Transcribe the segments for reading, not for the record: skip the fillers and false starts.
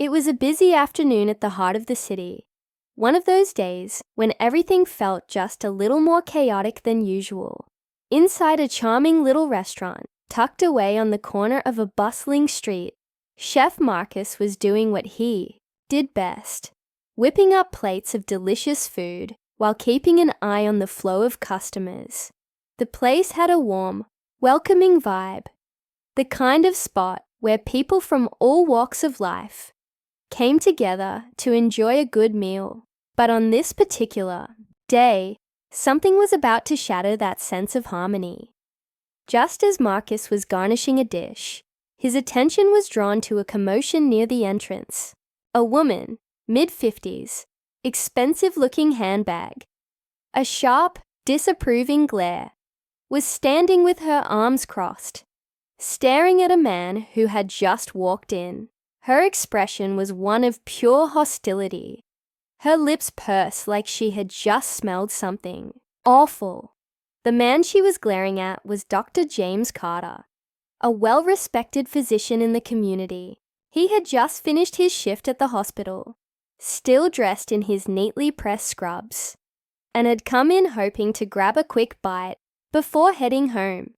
It was a busy afternoon at the heart of the city. One of those days when everything felt just a little more chaotic than usual. Inside a charming little restaurant, tucked away on the corner of a bustling street, Chef Marcus was doing what he did best, whipping up plates of delicious food while keeping an eye on the flow of customers. The place had a warm, welcoming vibe, the kind of spot where people from all walks of life came together to enjoy a good meal. But on this particular day, something was about to shatter that sense of harmony. Just as Marcus was garnishing a dish, his attention was drawn to a commotion near the entrance. A woman, mid-50s, expensive-looking handbag, a sharp, disapproving glare, was standing with her arms crossed, staring at a man who had just walked in. Her expression was one of pure hostility. Her lips pursed like she had just smelled something awful. The man she was glaring at was Dr. James Carter, a well-respected physician in the community. He had just finished his shift at the hospital, still dressed in his neatly pressed scrubs, and had come in hoping to grab a quick bite before heading home.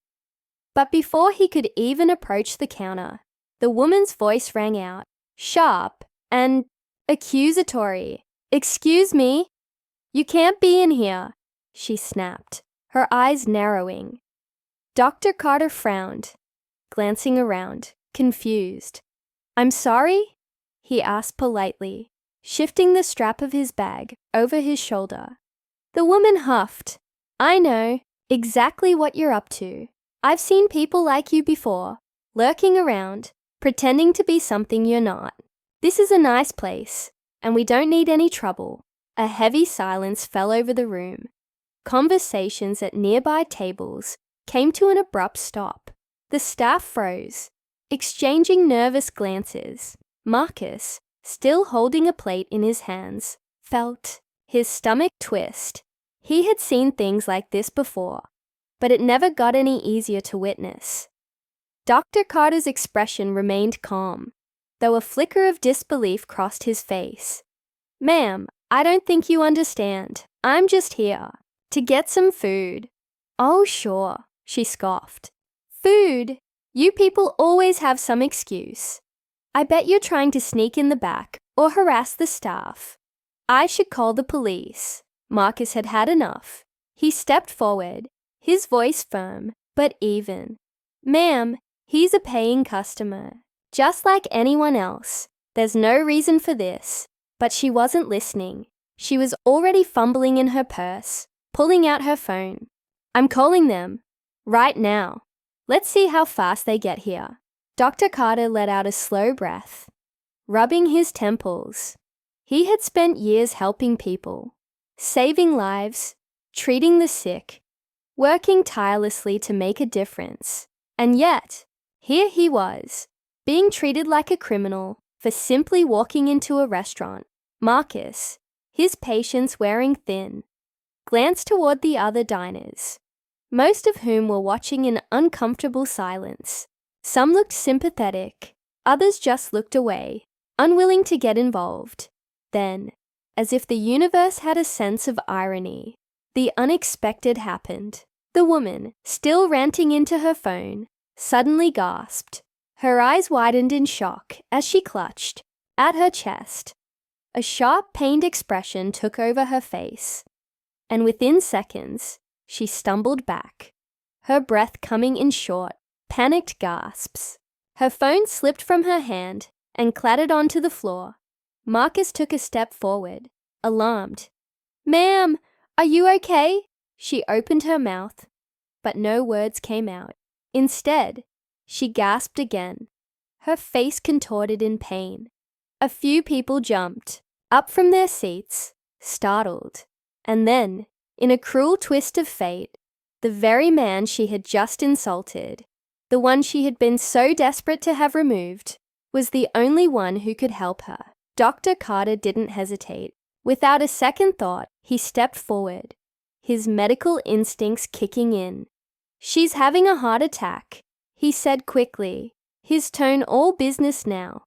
But before he could even approach the counter, the woman's voice rang out, sharp and accusatory. "Excuse me? You can't be in here," she snapped, her eyes narrowing. Dr. Carter frowned, glancing around, confused. "I'm sorry?" he asked politely, shifting the strap of his bag over his shoulder. The woman huffed. "I know exactly what you're up to. I've seen people like you before, lurking around, pretending to be something you're not. This is a nice place, and we don't need any trouble." A heavy silence fell over the room. Conversations at nearby tables came to an abrupt stop. The staff froze, exchanging nervous glances. Marcus, still holding a plate in his hands, felt his stomach twist. He had seen things like this before, but it never got any easier to witness. Dr. Carter's expression remained calm, though a flicker of disbelief crossed his face. "Ma'am, I don't think you understand. I'm just here to get some food." "Oh, sure," she scoffed. "Food? You people always have some excuse. I bet you're trying to sneak in the back or harass the staff. I should call the police." Marcus had had enough. He stepped forward, his voice firm but even. "Ma'am, he's a paying customer, just like anyone else. There's no reason for this." But she wasn't listening. She was already fumbling in her purse, pulling out her phone. "I'm calling them. Right now. Let's see how fast they get here." Dr. Carter let out a slow breath, rubbing his temples. He had spent years helping people, saving lives, treating the sick, working tirelessly to make a difference. And yet, here he was, being treated like a criminal for simply walking into a restaurant. Marcus, his patience wearing thin, glanced toward the other diners, most of whom were watching in uncomfortable silence. Some looked sympathetic, others just looked away, unwilling to get involved. Then, as if the universe had a sense of irony, the unexpected happened. The woman, still ranting into her phone, suddenly gasped. Her eyes widened in shock as she clutched at her chest. A sharp, pained expression took over her face, and within seconds, she stumbled back, her breath coming in short, panicked gasps. Her phone slipped from her hand and clattered onto the floor. Marcus took a step forward, alarmed. "Ma'am, are you okay?" She opened her mouth, but no words came out. Instead, she gasped again, her face contorted in pain. A few people jumped up from their seats, startled, and then, in a cruel twist of fate, the very man she had just insulted, the one she had been so desperate to have removed, was the only one who could help her. Dr. Carter didn't hesitate. Without a second thought, he stepped forward, his medical instincts kicking in. "She's having a heart attack," he said quickly, his tone all business now.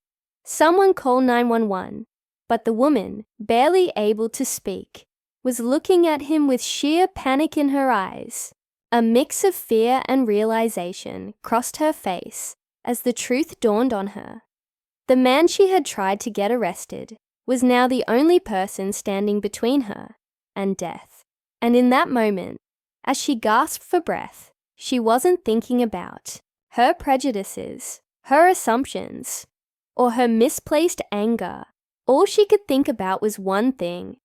Someone call 911. But the woman, barely able to speak, was looking at him with sheer panic in her eyes. A mix of fear and realization crossed her face as the truth dawned on her. The man she had tried to get arrested was now the only person standing between her and death. And in that moment, as she gasped for breath, she wasn't thinking about her prejudices, her assumptions, or her misplaced anger. All she could think about was one thing.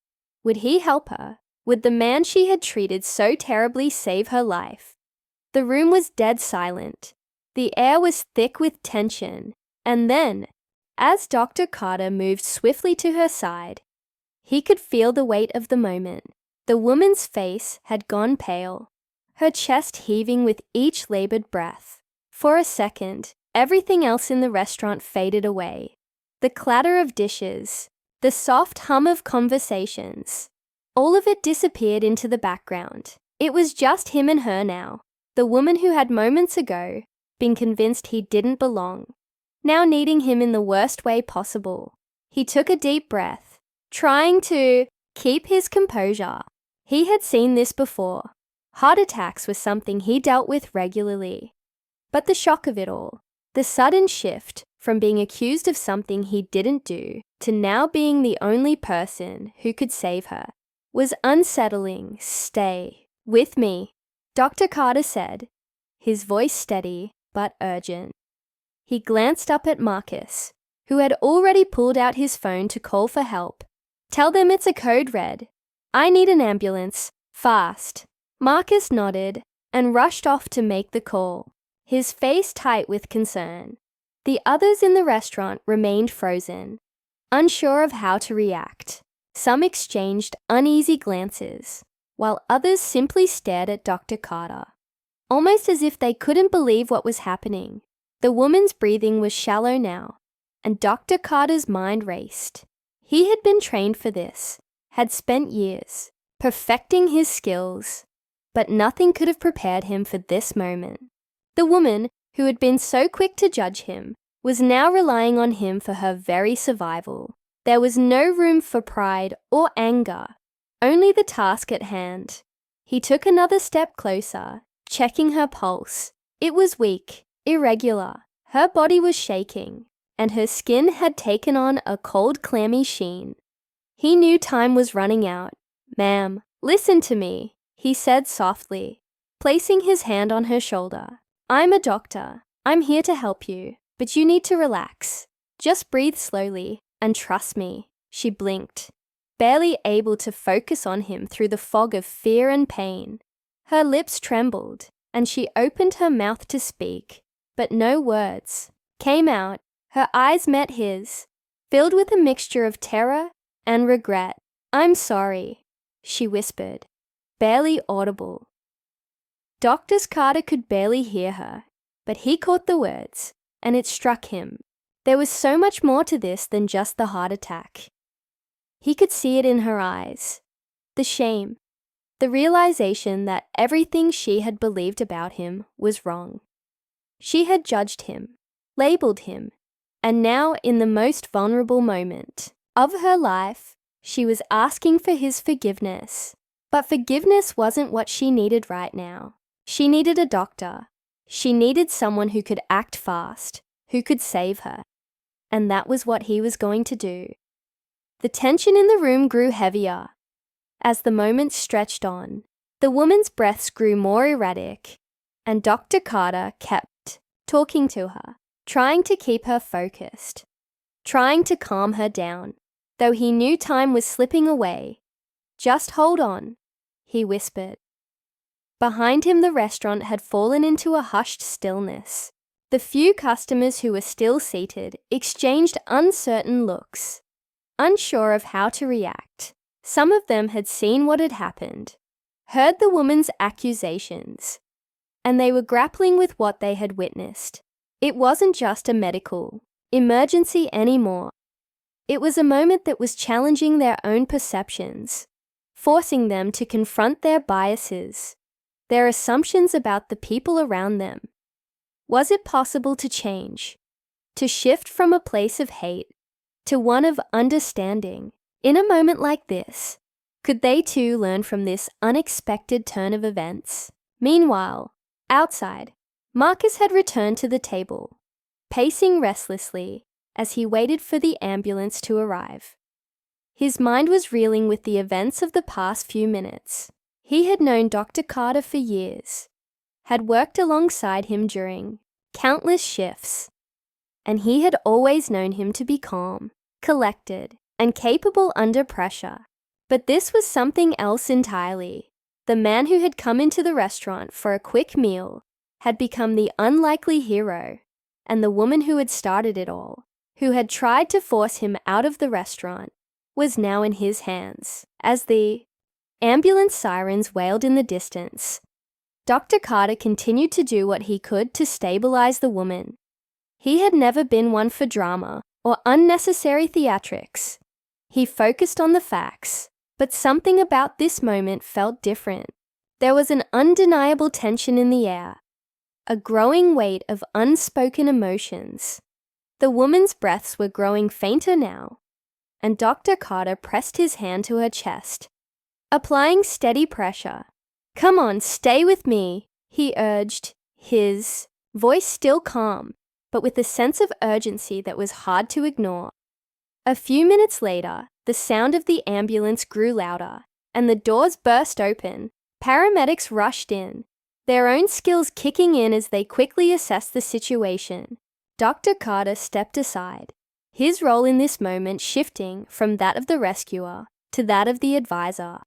Would he help her? Would the man she had treated so terribly save her life? The room was dead silent. The air was thick with tension. And then, as Dr. Carter moved swiftly to her side, he could feel the weight of the moment. The woman's face had gone pale, her chest heaving with each labored breath. For a second, everything else in the restaurant faded away. The clatter of dishes, the soft hum of conversations, all of it disappeared into the background. It was just him and her now, the woman who had moments ago been convinced he didn't belong, now needing him in the worst way possible. He took a deep breath, trying to keep his composure. He had seen this before. Heart attacks were something he dealt with regularly. But the shock of it all, the sudden shift from being accused of something he didn't do to now being the only person who could save her, was unsettling. Stay with me, Dr. Carter said, his voice steady but urgent. He glanced up at Marcus, who had already pulled out his phone to call for help. Tell them it's a code red. I need an ambulance, fast. Marcus nodded and rushed off to make the call, his face tight with concern. The others in the restaurant remained frozen, unsure of how to react. Some exchanged uneasy glances, while others simply stared at Dr. Carter, almost as if they couldn't believe what was happening. The woman's breathing was shallow now, and Dr. Carter's mind raced. He had been trained for this, had spent years perfecting his skills, but nothing could have prepared him for this moment. The woman, who had been so quick to judge him, was now relying on him for her very survival. There was no room for pride or anger, only the task at hand. He took another step closer, checking her pulse. It was weak, irregular. Her body was shaking, and her skin had taken on a cold, clammy sheen. He knew time was running out. "Ma'am, listen to me," he said softly, placing his hand on her shoulder. "I'm a doctor. I'm here to help you, but you need to relax. Just breathe slowly and trust me." She blinked, barely able to focus on him through the fog of fear and pain. Her lips trembled, and she opened her mouth to speak, but no words came out. Her eyes met his, filled with a mixture of terror and regret. "I'm sorry," she whispered, barely audible. Dr. Carter could barely hear her, but he caught the words, and it struck him. There was so much more to this than just the heart attack. He could see it in her eyes. The shame, the realization that everything she had believed about him was wrong. She had judged him, labeled him, and now in the most vulnerable moment of her life, she was asking for his forgiveness. But forgiveness wasn't what she needed right now. She needed a doctor. She needed someone who could act fast, who could save her. And that was what he was going to do. The tension in the room grew heavier. As the moments stretched on, the woman's breaths grew more erratic, and Dr. Carter kept talking to her, trying to keep her focused, trying to calm her down, though he knew time was slipping away. "Just hold on," he whispered. Behind him, the restaurant had fallen into a hushed stillness. The few customers who were still seated exchanged uncertain looks, unsure of how to react. Some of them had seen what had happened, heard the woman's accusations, and they were grappling with what they had witnessed. It wasn't just a medical emergency anymore. It was a moment that was challenging their own perceptions, forcing them to confront their biases, their assumptions about the people around them. Was it possible to change, to shift from a place of hate to one of understanding. In a moment like this, could they too learn from this unexpected turn of events? Meanwhile, outside, Marcus had returned to the table, pacing restlessly as he waited for the ambulance to arrive. His mind was reeling with the events of the past few minutes. He had known Dr. Carter for years, had worked alongside him during countless shifts, and he had always known him to be calm, collected, and capable under pressure. But this was something else entirely. The man who had come into the restaurant for a quick meal had become the unlikely hero, and the woman who had started it all, who had tried to force him out of the restaurant, was now in his hands. As the ambulance sirens wailed in the distance, Dr. Carter continued to do what he could to stabilize the woman. He had never been one for drama or unnecessary theatrics. He focused on the facts, but something about this moment felt different. There was an undeniable tension in the air, a growing weight of unspoken emotions. The woman's breaths were growing fainter now, and Dr. Carter pressed his hand to her chest, applying steady pressure. "Come on, stay with me," he urged, his voice still calm, but with a sense of urgency that was hard to ignore. A few minutes later, the sound of the ambulance grew louder, and the doors burst open. Paramedics rushed in, their own skills kicking in as they quickly assessed the situation. Dr. Carter stepped aside, his role in this moment shifting from that of the rescuer to that of the advisor.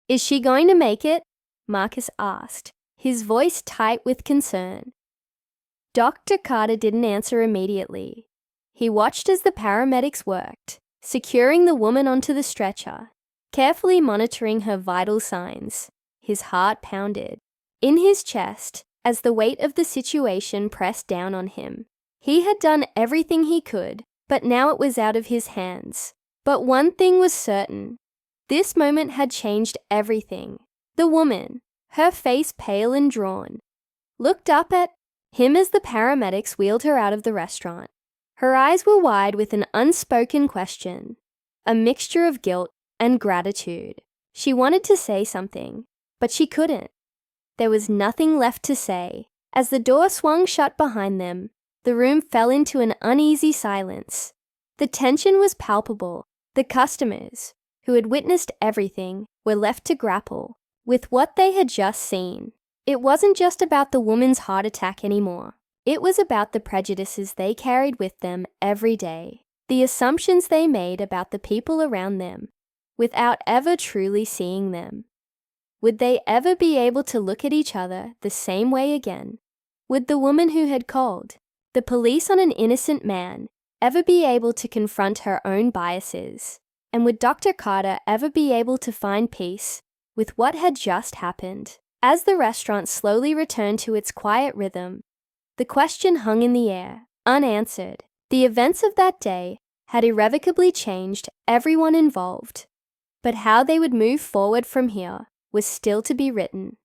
"Is she going to make it?" Marcus asked, his voice tight with concern. Dr. Carter didn't answer immediately. He watched as the paramedics worked, securing the woman onto the stretcher, carefully monitoring her vital signs. His heart pounded in his chest as the weight of the situation pressed down on him. He had done everything he could, but now it was out of his hands. But one thing was certain. This moment had changed everything. The woman, her face pale and drawn, looked up at him as the paramedics wheeled her out of the restaurant. Her eyes were wide with an unspoken question, a mixture of guilt and gratitude. She wanted to say something, but she couldn't. There was nothing left to say. As the door swung shut behind them, the room fell into an uneasy silence. The tension was palpable. The customers, who had witnessed everything, were left to grapple with what they had just seen. It wasn't just about the woman's heart attack anymore. It was about the prejudices they carried with them every day, the assumptions they made about the people around them, without ever truly seeing them. Would they ever be able to look at each other the same way again? Would the woman who had called the police on an innocent man ever be able to confront her own biases? And would Dr. Carter ever be able to find peace with what had just happened? As the restaurant slowly returned to its quiet rhythm, the question hung in the air, unanswered. The events of that day had irrevocably changed everyone involved, but how they would move forward from here was still to be written.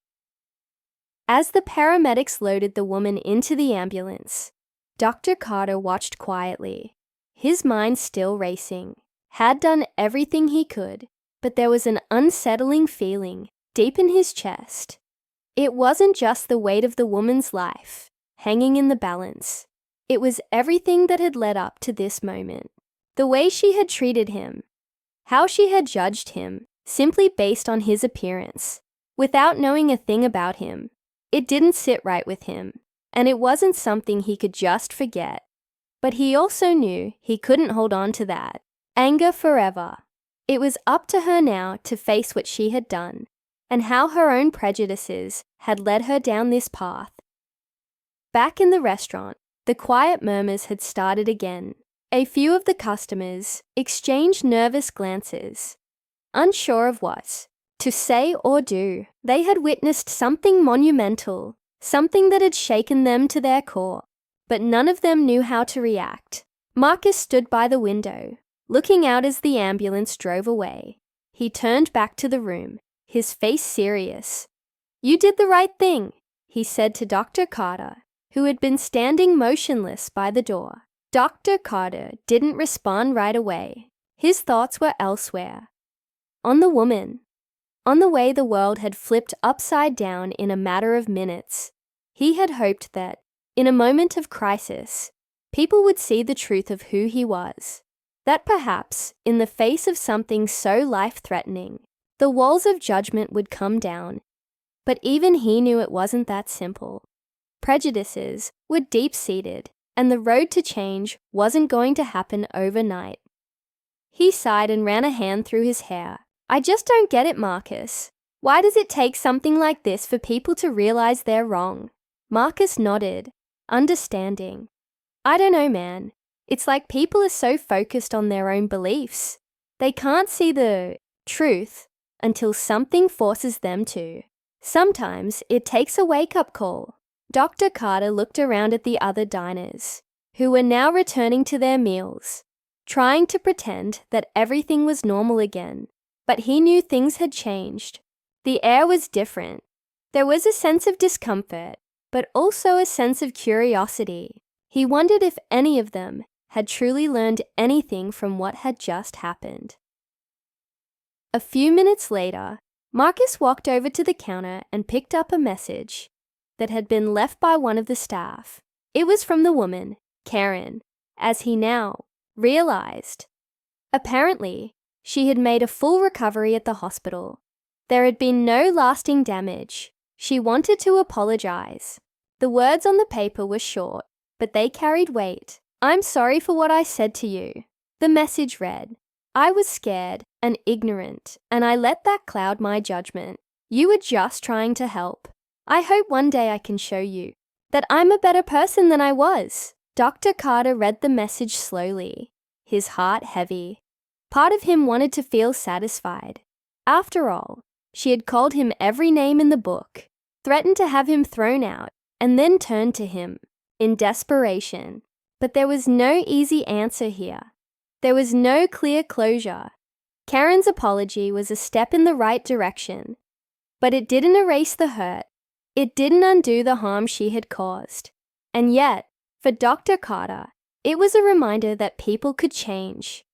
As the paramedics loaded the woman into the ambulance, Dr. Carter watched quietly, his mind still racing. Had done everything he could, but there was an unsettling feeling deep in his chest. It wasn't just the weight of the woman's life hanging in the balance. It was everything that had led up to this moment. The way she had treated him, how she had judged him simply based on his appearance, without knowing a thing about him. It didn't sit right with him, and it wasn't something he could just forget. But he also knew he couldn't hold on to that anger forever. It was up to her now to face what she had done, and how her own prejudices had led her down this path. Back in the restaurant, the quiet murmurs had started again. A few of the customers exchanged nervous glances, unsure of what to say or do. They had witnessed something monumental, something that had shaken them to their core, but none of them knew how to react. Marcus stood by the window, looking out as the ambulance drove away. He turned back to the room, his face serious. "You did the right thing," he said to Dr. Carter, who had been standing motionless by the door. Dr. Carter didn't respond right away. His thoughts were elsewhere. On the woman. On the way the world had flipped upside down in a matter of minutes. He had hoped that, in a moment of crisis, people would see the truth of who he was. That perhaps, in the face of something so life-threatening, the walls of judgment would come down. But even he knew it wasn't that simple. Prejudices were deep-seated, and the road to change wasn't going to happen overnight. He sighed and ran a hand through his hair. I just don't get it, Marcus. Why does it take something like this for people to realize they're wrong? Marcus nodded, understanding. I don't know, man. It's like people are so focused on their own beliefs. They can't see the truth until something forces them to. Sometimes it takes a wake-up call. Dr. Carter looked around at the other diners, who were now returning to their meals, trying to pretend that everything was normal again. But he knew things had changed. The air was different. There was a sense of discomfort, but also a sense of curiosity. He wondered if any of them had truly learned anything from what had just happened. A few minutes later, Marcus walked over to the counter and picked up a message that had been left by one of the staff. It was from the woman, Karen, as he now realized. Apparently, she had made a full recovery at the hospital. There had been no lasting damage. She wanted to apologize. The words on the paper were short, but they carried weight. I'm sorry for what I said to you. The message read, I was scared and ignorant, and I let that cloud my judgment. You were just trying to help. I hope one day I can show you that I'm a better person than I was. Dr. Carter read the message slowly, his heart heavy. Part of him wanted to feel satisfied. After all, she had called him every name in the book, threatened to have him thrown out, and then turned to him in desperation. But there was no easy answer here. There was no clear closure. Karen's apology was a step in the right direction, but it didn't erase the hurt. It didn't undo the harm she had caused. And yet, for Dr. Carter, it was a reminder that people could change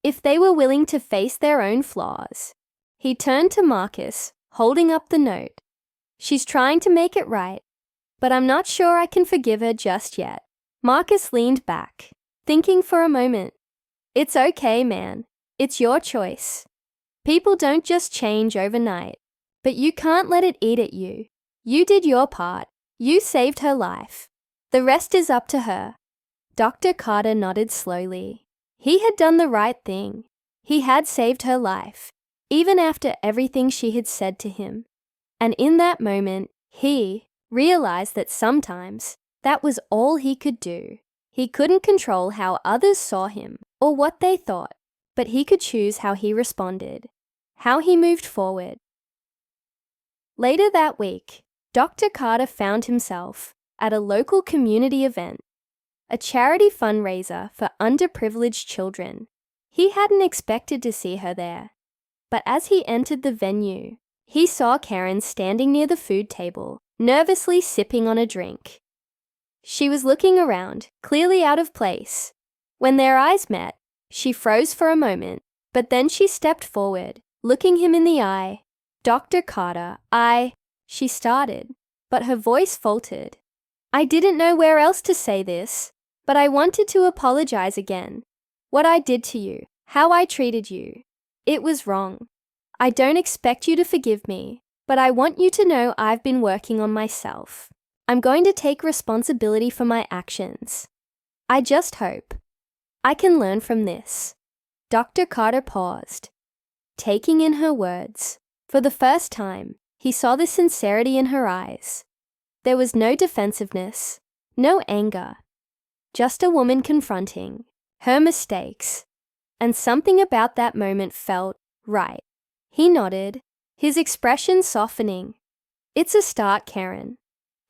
if they were willing to face their own flaws. He turned to Marcus, holding up the note. She's trying to make it right, but I'm not sure I can forgive her just yet. Marcus leaned back, thinking for a moment. It's okay, man. It's your choice. People don't just change overnight, but you can't let it eat at you. You did your part. You saved her life. The rest is up to her. Dr. Carter nodded slowly. He had done the right thing. He had saved her life, even after everything she had said to him. And in that moment, he realized that sometimes that was all he could do. He couldn't control how others saw him or what they thought, but he could choose how he responded, how he moved forward. Later that week, Dr. Carter found himself at a local community event, a charity fundraiser for underprivileged children. He hadn't expected to see her there, but as he entered the venue, he saw Karen standing near the food table, nervously sipping on a drink. She was looking around, clearly out of place. When their eyes met, she froze for a moment, but then she stepped forward, looking him in the eye. Dr. Carter, she started, but her voice faltered. I didn't know where else to say this, but I wanted to apologize again. What I did to you, how I treated you, it was wrong. I don't expect you to forgive me, but I want you to know I've been working on myself. I'm going to take responsibility for my actions. I just hope I can learn from this. Dr. Carter paused, taking in her words. For the first time, he saw the sincerity in her eyes. There was no defensiveness, no anger, just a woman confronting her mistakes, and something about that moment felt right. He nodded, his expression softening. It's a start, Karen.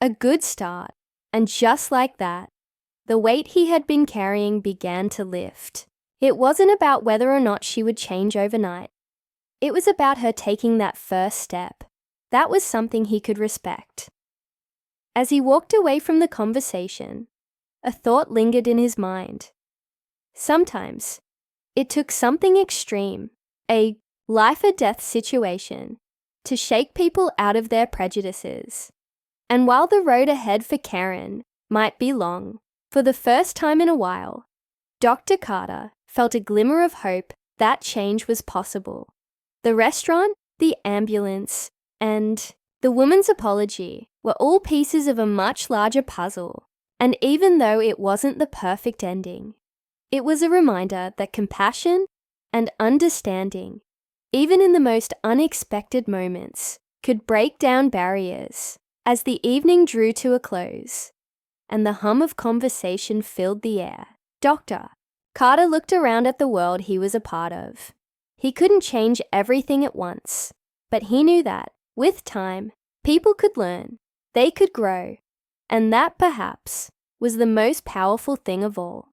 A good start. And just like that, the weight he had been carrying began to lift. It wasn't about whether or not she would change overnight. It was about her taking that first step. That was something he could respect. As he walked away from the conversation, a thought lingered in his mind. Sometimes it took something extreme, a life-or-death situation, to shake people out of their prejudices. And while the road ahead for Karen might be long, for the first time in a while, Dr. Carter felt a glimmer of hope that change was possible. The restaurant, the ambulance, and the woman's apology were all pieces of a much larger puzzle, and even though it wasn't the perfect ending, it was a reminder that compassion and understanding, even in the most unexpected moments, could break down barriers. As the evening drew to a close, and the hum of conversation filled the air, Dr. Carter looked around at the world he was a part of. He couldn't change everything at once, but he knew that, with time, people could learn, they could grow, and that perhaps was the most powerful thing of all.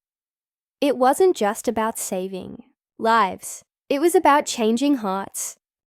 It wasn't just about saving lives. It was about changing hearts,